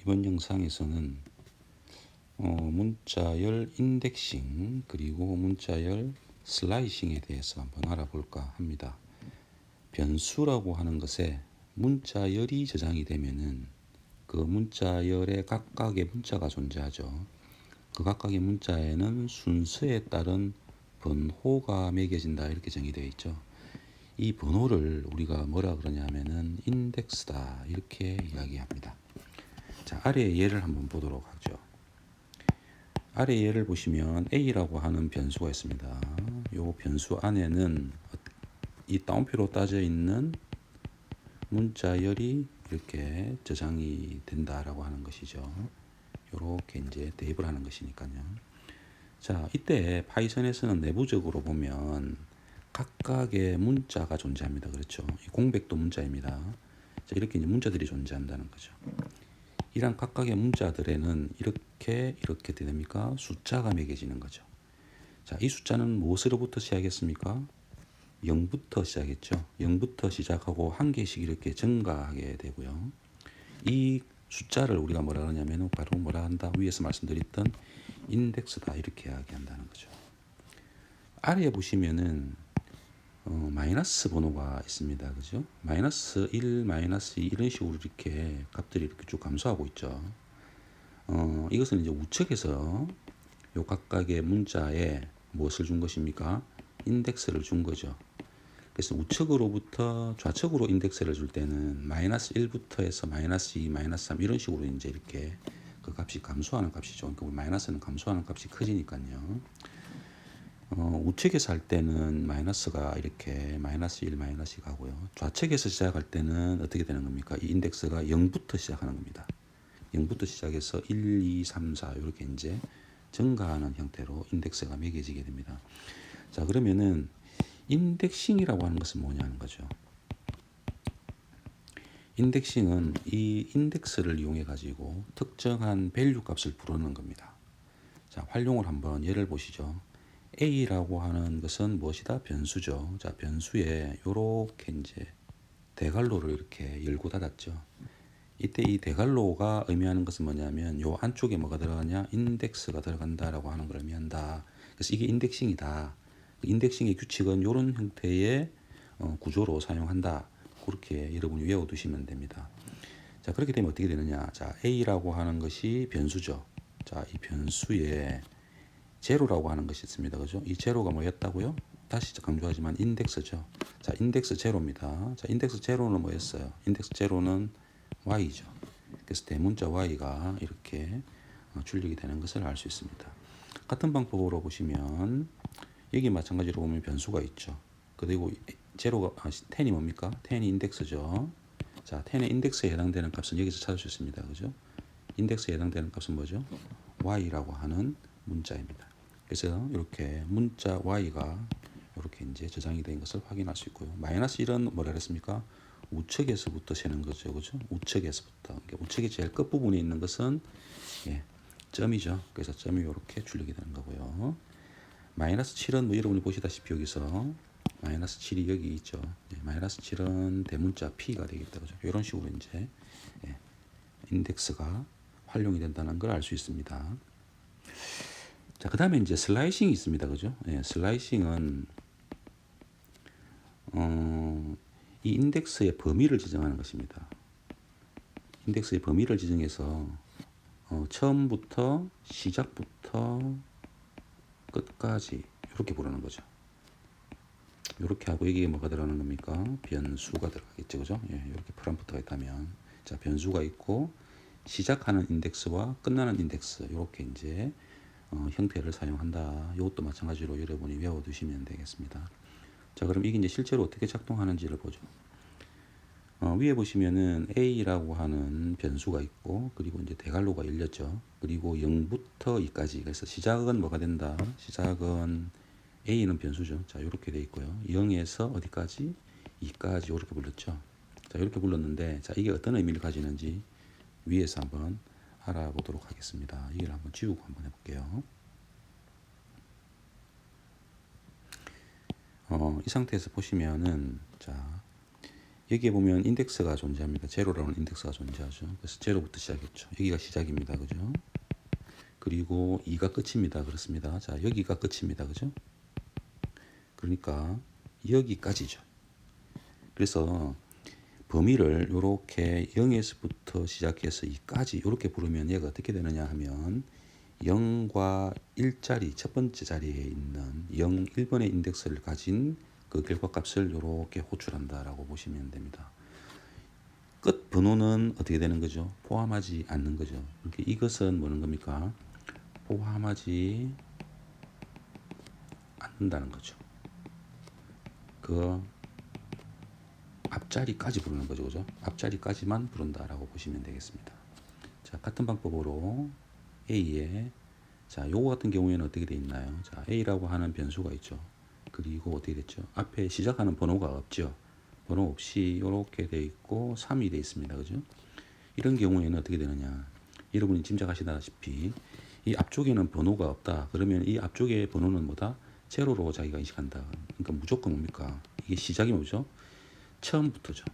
이번 영상에서는 문자열 인덱싱 그리고 문자열 슬라이싱에 대해서 한번 알아볼까 합니다. 변수라고 하는 것에 문자열이 저장이 되면은 그 문자열에 각각의 문자가 존재하죠. 그 각각의 문자에는 순서에 따른 번호가 매겨진다 이렇게 정의되어 있죠. 이 번호를 우리가 뭐라 그러냐면은 인덱스다 이렇게 이야기합니다. 자, 아래의 예를 한번 보도록 하죠. 아래 예를 보시면 A라고 하는 변수가 있습니다. 이 변수 안에는 이 따옴표로 따져 있는 문자열이 이렇게 저장이 된다라고 하는 것이죠. 이렇게 이제 대입을 하는 것이니까요. 자, 이때 파이썬에서는 내부적으로 보면 각각의 문자가 존재합니다. 그렇죠? 공백도 문자입니다. 자, 이렇게 이제 문자들이 존재한다는 거죠. 이런 각각의 문자들에는 이렇게 됩니까? 숫자가 매겨지는 거죠. 자, 이 숫자는 무엇으로부터 시작했습니까? 0부터 시작했죠. 0부터 시작하고 한 개씩 이렇게 증가하게 되고요. 이 숫자를 우리가 뭐라 그러냐면 바로 뭐라 한다? 위에서 말씀드렸던 인덱스다 이렇게 이야기한다는 거죠. 아래에 보시면은 마이너스 번호가 있습니다. 그죠? 마이너스 1, 마이너스 2 이런 식으로 이렇게 값들이 이렇게 쭉 감소하고 있죠. 이것은 이제 우측에서 요 각각의 문자에 무엇을 준 것입니까? 인덱스를 준 거죠. 그래서 우측으로부터 좌측으로 인덱스를 줄 때는 마이너스 1부터 해서 마이너스 2, 마이너스 3 이런 식으로 이제 이렇게 그 값이 감소하는 값이죠. 그러니까 마이너스는 감소하는 값이 커지니까요. 우측에서 할 때는 마이너스가 이렇게 마이너스 1, 마이너스 2 가고요. 좌측에서 시작할 때는 어떻게 되는 겁니까? 이 인덱스가 0부터 시작하는 겁니다. 0부터 시작해서 1, 2, 3, 4 이렇게 이제 증가하는 형태로 인덱스가 매겨지게 됩니다. 자, 그러면은 인덱싱이라고 하는 것은 뭐냐는 거죠. 인덱싱은 이 인덱스를 이용해 가지고 특정한 밸류 값을 부르는 겁니다. 자, 활용을 한번 예를 보시죠. A라고 하는 것은 무엇이다? 변수죠. 자, 변수에 요렇게 이제 대괄호를 이렇게 열고 닫았죠. 이때 이 대괄호가 의미하는 것은 뭐냐면 요 안쪽에 뭐가 들어가냐? 인덱스가 들어간다라고 하는 걸 의미한다. 그래서 이게 인덱싱이다. 인덱싱의 규칙은 이런 형태의 구조로 사용한다. 그렇게 여러분이 외워두시면 됩니다. 자, 그렇게 되면 어떻게 되느냐? 자, A라고 하는 것이 변수죠. 자, 이 변수에 제로라고 하는 것이 있습니다. 그죠? 이 제로가 뭐였다고요? 다시 강조하지만 인덱스죠. 자, 인덱스 제로입니다. 자, 인덱스 제로는 뭐였어요? 인덱스 제로는 y죠. 그래서 대문자 y가 이렇게 출력이 되는 것을 알 수 있습니다. 같은 방법으로 보시면 여기 마찬가지로 보면 변수가 있죠. 그리고 제로가 10이 뭡니까? 10이 인덱스죠. 자, 10의 인덱스에 해당되는 값은 여기서 찾을 수 있습니다. 그죠? 인덱스에 해당되는 값은 뭐죠? y라고 하는 문자입니다. 그래서 이렇게 문자 y가 이렇게 이제 저장이 된 것을 확인할 수 있고요. 마이너스 1은 뭐라 그랬습니까? 우측에서부터 세는 거죠. 그죠? 우측에서부터. 그러니까 우측의 제일 끝부분에 있는 것은 점이죠. 그래서 점이 이렇게 출력이 되는 거고요. 마이너스 7은 뭐 여러분이 보시다시피 여기서 마이너스 7이 여기 있죠. 마이너스 7은 대문자 P가 되겠다. 그죠? 이런 식으로 이제 인덱스가 활용이 된다는 걸 알 수 있습니다. 자, 그 다음에 이제 슬라이싱이 있습니다. 그죠? 슬라이싱은 이 인덱스의 범위를 지정하는 것입니다. 인덱스의 범위를 지정해서 처음부터 시작부터 끝까지 이렇게 부르는 거죠. 이렇게 하고 여기에 뭐가 들어가는 겁니까? 변수가 들어가겠죠. 그죠? 이렇게 프롬프트가 있다면 자, 변수가 있고 시작하는 인덱스와 끝나는 인덱스 이렇게 이제 형태를 사용한다. 이것도 마찬가지로 여러분이 외워두시면 되겠습니다. 자, 그럼 이게 이제 실제로 어떻게 작동하는지를 보죠. 위에 보시면은 A라고 하는 변수가 있고, 그리고 이제 대괄호가 열렸죠. 그리고 0부터 2까지. 그래서 시작은 뭐가 된다? 시작은 A는 변수죠. 자, 이렇게 돼 있고요. 0에서 어디까지? 2까지 이렇게 불렀죠. 자, 이렇게 불렀는데, 자, 이게 어떤 의미를 가지는지 위에서 한번 알아보도록 하겠습니다. 이걸 한번 지우고 한번 해볼게요. 이 상태에서 보시면은, 자, 여기에 보면 인덱스가 존재합니다. 제로라는 인덱스가 존재하죠. 그래서 제로부터 시작했죠. 여기가 시작입니다. 그죠? 그리고 2가 끝입니다. 그렇습니다. 자, 여기가 끝입니다. 그죠? 그러니까 여기까지죠. 그래서 범위를 이렇게 0에서부터 시작해서 2까지 이렇게 부르면 얘가 어떻게 되느냐 하면 0과 1자리 첫 번째 자리에 있는 0, 1번의 인덱스를 가진 그 결과값을 이렇게 호출한다라고 보시면 됩니다. 끝 번호는 어떻게 되는 거죠? 포함하지 않는 거죠. 그러니까 이것은 뭐는 겁니까? 포함하지 않는다는 거죠. 그 앞자리까지 부르는 거죠. 그죠? 앞자리까지만 부른다라고 보시면 되겠습니다. 자, 같은 방법으로 A에 자, 요거 같은 경우에는 어떻게 돼 있나요? 자, A라고 하는 변수가 있죠. 그리고 어떻게 됐죠? 앞에 시작하는 번호가 없죠. 번호 없이 이렇게 돼 있고 3이 돼 있습니다. 그죠? 이런 경우에는 어떻게 되느냐? 여러분이 짐작하시다시피 이 앞쪽에는 번호가 없다. 그러면 이 앞쪽의 번호는 뭐다? 제로로 자기가 인식한다. 그러니까 무조건 뭡니까? 이게 시작이 뭐죠? 처음부터죠.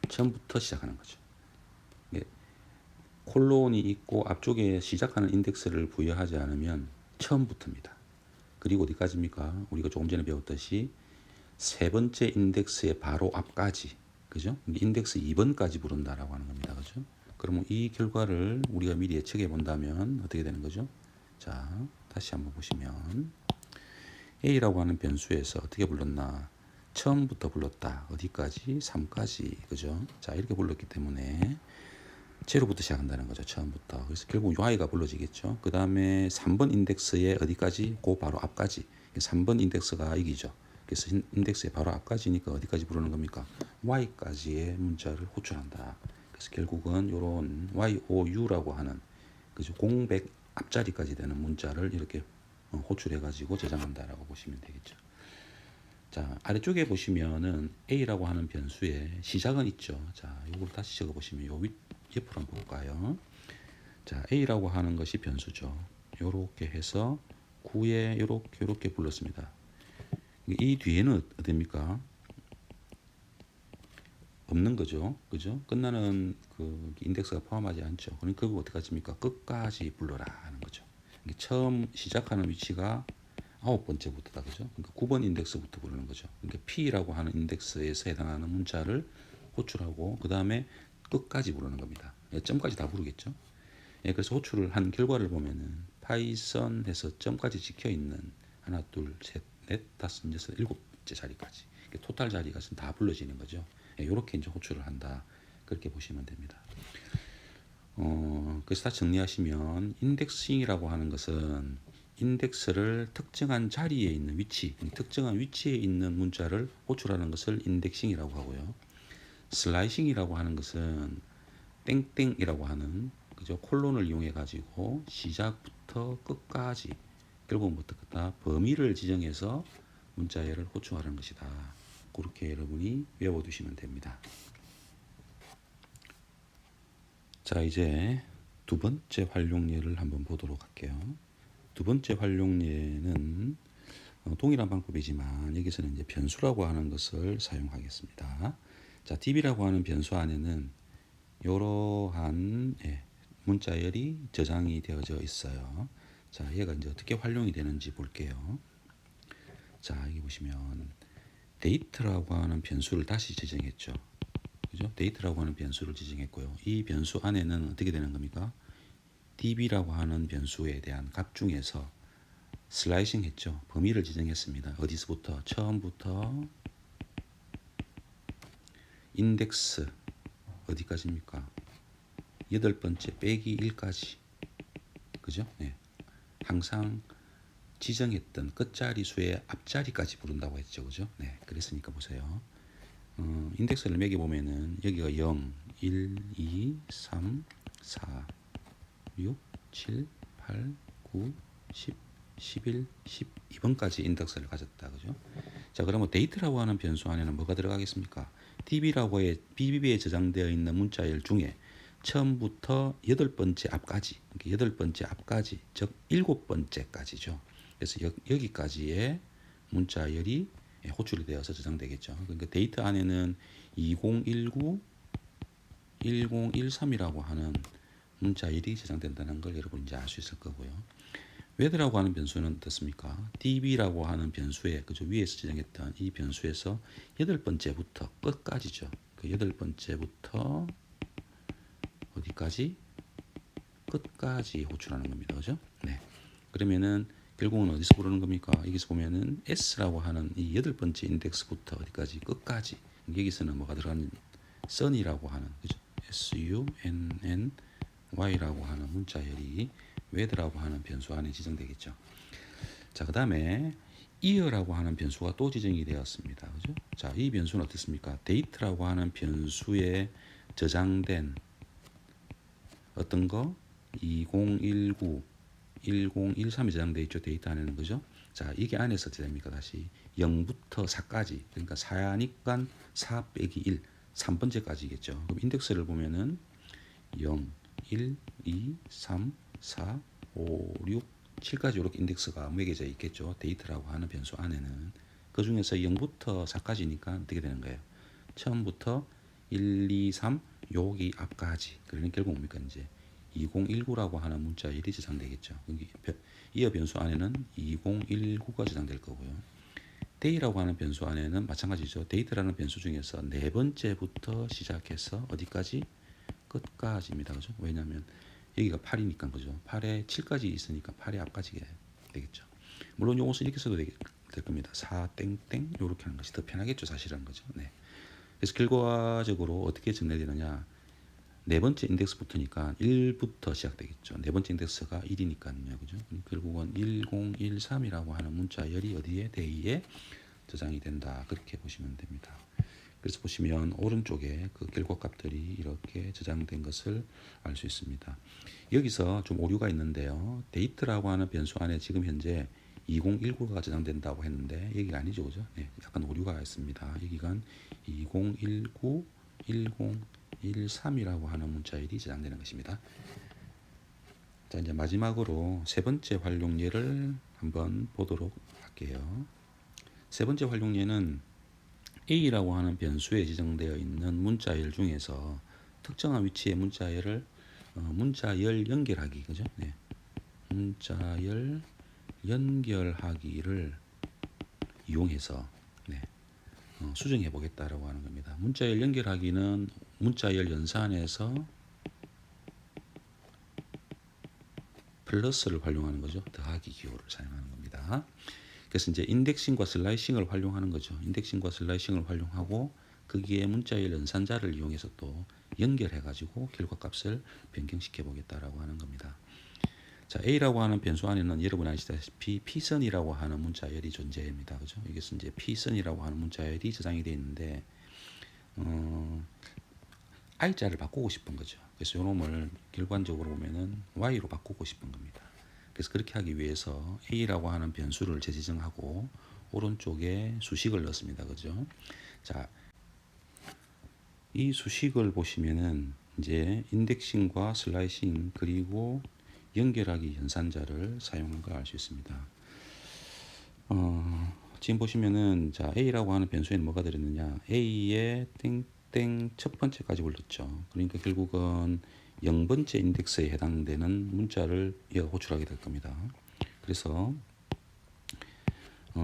처음부터 시작하는 거죠. 콜론이 있고 앞쪽에 시작하는 인덱스를 부여하지 않으면 처음부터입니다. 그리고 어디까지입니까? 우리가 조금 전에 배웠듯이 세 번째 인덱스의 바로 앞까지, 그죠? 인덱스 2번까지 부른다라고 하는 겁니다. 그죠? 그러면 이 결과를 우리가 미리 예측해 본다면 어떻게 되는 거죠? 자, 다시 한번 보시면 A라고 하는 변수에서 어떻게 불렀나? 처음부터 불렀다. 어디까지? 3까지. 그죠? 자, 이렇게 불렀기 때문에 제로부터 시작한다는 거죠. 처음부터. 그래서 결국 Y가 불러지겠죠. 그 다음에 3번 인덱스의 어디까지? 그 바로 앞까지. 3번 인덱스가 이기죠. 그래서 인덱스의 바로 앞까지니까 어디까지 부르는 겁니까? Y까지의 문자를 호출한다. 그래서 결국은 이런 YOU라고 하는 그죠? 공백 앞자리까지 되는 문자를 이렇게 호출해가지고 저장한다라고 보시면 되겠죠. 자, 아래쪽에 보시면은 A라고 하는 변수의 시작은 있죠. 자, 이걸 다시 적어 보시면 요 옆으로 한번 볼까요? 자, A라고 하는 것이 변수죠. 요렇게 해서 9에 요렇게 불렀습니다. 이 뒤에는 어딥니까? 없는 거죠. 그죠? 끝나는 그 인덱스가 포함하지 않죠. 그러니까 그거 어떻게 하십니까? 끝까지 불러라 하는 거죠. 처음 시작하는 위치가 9번째부터다. 그죠? 그러니까 9번 인덱스부터 부르는 거죠. 그러니까 P라고 하는 인덱스에서 해당하는 문자를 호출하고 그 다음에 끝까지 부르는 겁니다. 점까지 다 부르겠죠. 예, 그래서 호출을 한 결과를 보면은 파이썬 해서 점까지 찍혀 있는 하나, 둘, 셋, 넷, 다섯, 여섯, 일곱 번째 자리까지 토탈 자리가 다 불러지는 거죠. 예, 이렇게 이제 호출을 한다. 그렇게 보시면 됩니다. 그래서 다 정리하시면 인덱싱이라고 하는 것은 인덱스를 특정한 자리에 있는 위치, 특정한 위치에 있는 문자를 호출하는 것을 인덱싱이라고 하고요. 슬라이싱이라고 하는 것은 땡땡이라고 하는 그죠? 콜론을 이용해 가지고 시작부터 끝까지 결국 뭐다 범위를 지정해서 문자열을 호출하는 것이다. 그렇게 여러분이 외워두시면 됩니다. 자, 이제 두 번째 활용 예를 한번 보도록 할게요. 두 번째 활용 예는 동일한 방법이지만 여기서는 이제 변수라고 하는 것을 사용하겠습니다. 자, db라고 하는 변수 안에는 이러한 문자열이 저장이 되어져 있어요. 자, 얘가 이제 어떻게 활용이 되는지 볼게요. 자, 여기 보시면 데이트라고 하는 변수를 다시 지정했죠. 그죠? 데이트라고 하는 변수를 지정했고요. 이 변수 안에는 어떻게 되는 겁니까? db라고 하는 변수에 대한 값 중에서 슬라이싱 했죠. 범위를 지정했습니다. 어디서부터? 처음부터 인덱스 어디까지입니까? 8번째 빼기 1까지. 그죠? 네. 항상 지정했던 끝자리 수의 앞자리까지 부른다고 했죠. 그죠? 네. 그랬으니까 보세요. 인덱스를 매겨 보면은 여기가 0, 1, 2, 3, 4, 6, 7, 8, 9, 10, 11, 12번까지 인덱스를 가졌다. 그죠? 자, 그러면 데이트라고 하는 변수 안에는 뭐가 들어가겠습니까? BB에 저장되어 있는 문자열 중에 처음부터 8번째 앞까지, 그러니까 8번째 앞까지, 즉 7번째까지죠. 그래서 여기까지의 문자열이 호출이 되어서 저장되겠죠. 그러니까 데이터 안에는 2019, 1013이라고 하는 문자일이 저장된다는 걸 여러분 이제 알 수 있을 거고요. 웨더라고 하는 변수는 어떻습니까? db라고 하는 변수에 그저 위에서 지정했던 이 변수에서 여덟 번째부터 끝까지죠. 그 여덟 번째부터 어디까지? 끝까지 호출하는 겁니다. 그죠? 네. 그러면은 결국은 어디서 부르는 겁니까? 여기서 보면은 s라고 하는 이 여덟 번째 인덱스부터 어디까지? 끝까지. 여기서는 뭐가 들어가는 sun이라고 하는 그죠? sunny라고 하는 문자열이 weather라고 하는 변수 안에 지정되겠죠. 자, 그다음에 year라고 하는 변수가 또 지정이 되었습니다. 그죠? 자, 이 변수는 어떻습니까? date라고 하는 변수에 저장된 어떤 거 2019, 1013이 저장되어 있죠. 데이터 안에는 그죠? 자, 이게 안에서 됩니까? 다시 0부터 4까지. 그러니까 4니까 4 빼기 1, 3번째까지겠죠. 그럼 인덱스를 보면은 0, 1, 2, 3, 4, 5, 6, 7까지 이렇게 인덱스가 매겨져 있겠죠. 데이터라고 하는 변수 안에는. 그 중에서 0부터 4까지니까 어떻게 되는 거예요? 처음부터 1, 2, 3 여기 앞까지. 그러니까 결국 뭡니까? 이제 2019라고 하는 문자일이 저장되겠죠. 이어 변수 안에는 2019가 저장될 거고요. day라고 하는 변수 안에는 마찬가지죠. date라는 변수 중에서 네 번째부터 시작해서 어디까지? 끝까지입니다. 그죠? 왜냐하면 여기가 8이니까 그죠? 8에 7까지 있으니까 8의 앞까지 되겠죠. 물론 요것은 이렇게 써도 될 겁니다. 4 땡땡 이렇게 하는 것이 더 편하겠죠. 사실은 그죠? 네. 그래서 결과적으로 어떻게 정리되느냐? 네 번째 인덱스부터니까 1부터 시작되겠죠. 네 번째 인덱스가 1이니까요. 그죠? 결국은 1013이라고 하는 문자열이 어디에? 데이에 저장이 된다. 그렇게 보시면 됩니다. 그래서 보시면 오른쪽에 그 결과 값들이 이렇게 저장된 것을 알 수 있습니다. 여기서 좀 오류가 있는데요. 데이트라고 하는 변수 안에 지금 현재 2019가 저장된다고 했는데 여기가 아니죠. 그죠? 네, 약간 오류가 있습니다. 여기가 2019, 1013이라고 하는 문자일이 저장되는 것입니다. 자, 이제 마지막으로 세 번째 활용 예를 한번 보도록 할게요. 세 번째 활용 예는 A라고 하는 변수에 지정되어 있는 문자열 중에서 특정한 위치의 문자열을 문자열 연결하기, 그죠? 네. 문자열 연결하기를 이용해서 네. 수정해 보겠다라고 하는 겁니다. 문자열 연결하기는 문자열 연산에서 플러스를 활용하는 거죠. 더하기 기호를 사용하는 겁니다. 그래서 이제 인덱싱과 슬라이싱을 활용하는 거죠. 인덱싱과 슬라이싱을 활용하고 거기에 문자열 연산자를 이용해서 또 연결해가지고 결과값을 변경시켜 보겠다라고 하는 겁니다. 자, A라고 하는 변수 안에는 여러분 아시다시피 P선이라고 하는 문자열이 존재합니다. 그죠? 이것은 이제 P선이라고 하는 문자열이 저장이 되어 있는데 I자를 바꾸고 싶은 거죠. 그래서 요놈을 결과적으로 보면은 Y로 바꾸고 싶은 겁니다. 그래서 그렇게 하기 위해서 A라고 하는 변수를 재지정하고 오른쪽에 수식을 넣습니다. 그죠? 자, 이 수식을 보시면은 이제 인덱싱과 슬라이싱 그리고 연결하기 연산자를 사용한 걸 알 수 있습니다. 지금 보시면은 자, A라고 하는 변수에는 뭐가 들었느냐? A에 땡땡 첫 번째까지 불렀죠. 그러니까 결국은 0번째 인덱스에 해당되는 문자를 얘가 호출하게 될 겁니다. 그래서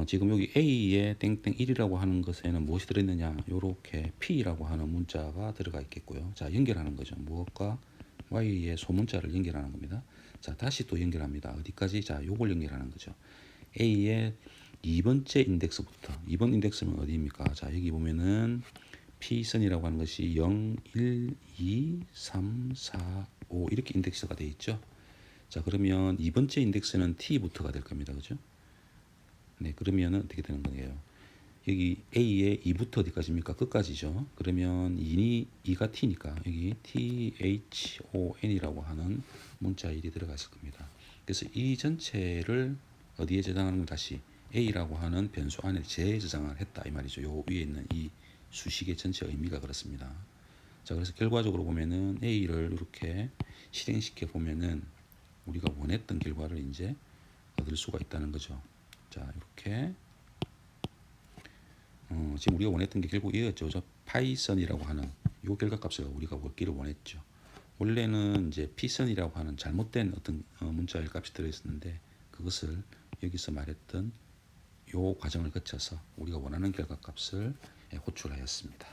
지금 여기 A에 땡땡 1이라고 하는 것에는 무엇이 들어있느냐? 요렇게 P라고 하는 문자가 들어가 있겠고요. 자, 연결하는 거죠. 무엇과 Y의 소문자를 연결하는 겁니다. 자, 다시 또 연결합니다. 어디까지? 자, 요걸 연결하는 거죠. A의 2번째 인덱스부터 2번 인덱스는 어디입니까? 자, 여기 보면은 P선이라고 하는 것이 0, 1, 2, 3, 4, 5 이렇게 인덱스가 되어 있죠. 자, 그러면 2번째 인덱스는 T부터가 될 겁니다. 그죠? 네, 그러면은 어떻게 되는 거예요? 여기 A의 2부터 어디까지입니까? 끝까지죠. 그러면 2가 T니까 여기 THON이라고 하는 문자일이 들어가 있을 겁니다. 그래서 이 전체를 어디에 저장하는 건 다시 A라고 하는 변수 안에 재저장을 했다 이 말이죠. 요 위에 있는 이 수식의 전체 의미가 그렇습니다. 자, 그래서 결과적으로 보면은 A를 이렇게 실행시켜 보면은 우리가 원했던 결과를 이제 얻을 수가 있다는 거죠. 자, 이렇게 지금 우리가 원했던 게 결국 이거였죠. 저 파이썬이라고 하는 요 결과값을 우리가 얻기를 원했죠. 원래는 이제 피선이라고 하는 잘못된 어떤 문자열 값이 들어있었는데 그것을 여기서 말했던 요 과정을 거쳐서 우리가 원하는 결과값을 호출하였습니다.